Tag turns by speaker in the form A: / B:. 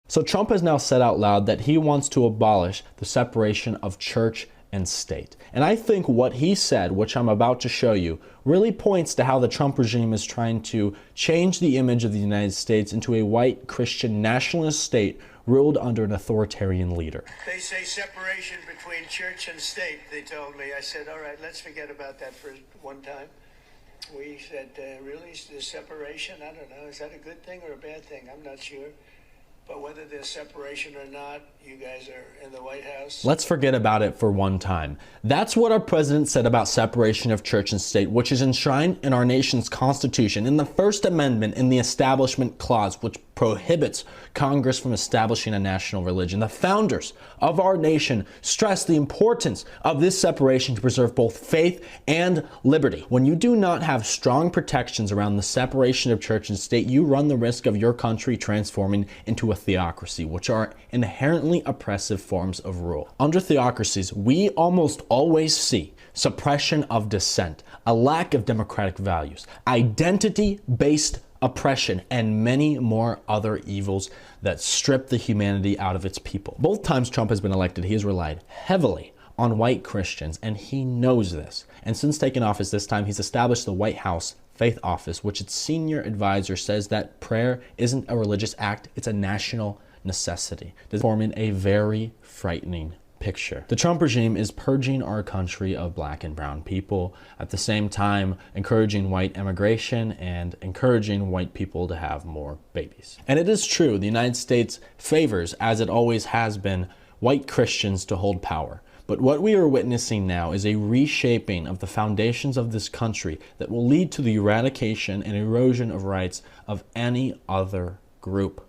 A: So Trump has now said out loud that he wants to abolish the separation of church and state. And I think what he said, which I'm about to show you, really points to how the Trump regime is trying to change the image of the United States into a white Christian nationalist state ruled under an authoritarian leader.
B: They say separation between church and state, they told me. I said, all right, let's forget about that for one time. We said, really, the separation? I don't know. Is that a good thing or a bad thing? I'm not sure. But whether there's separation or not, you guys are in the White House.
A: Let's forget about it for one time. That's what our president said about separation of church and state, which is enshrined in our nation's Constitution, in the First Amendment, in the Establishment Clause, which prohibits Congress from establishing a national religion. The founders of our nation stressed the importance of this separation to preserve both faith and liberty. When you do not have strong protections around the separation of church and state, you run the risk of your country transforming into a theocracy, which are inherently oppressive forms of rule. Under theocracies, we almost always see suppression of dissent, a lack of democratic values, identity-based oppression, and many more other evils that strip the humanity out of its people. Both times Trump has been elected, he has relied heavily on white Christians, and he knows this. And since taking office this time, he's established the White House Faith Office, which its senior advisor says that prayer isn't a religious act, it's a national necessity. This is forming a very frightening picture. The Trump regime is purging our country of black and brown people, at the same time encouraging white immigration and encouraging white people to have more babies. And it is true, the United States favors, as it always has been, white Christians to hold power. But what we are witnessing now is a reshaping of the foundations of this country that will lead to the eradication and erosion of rights of any other group.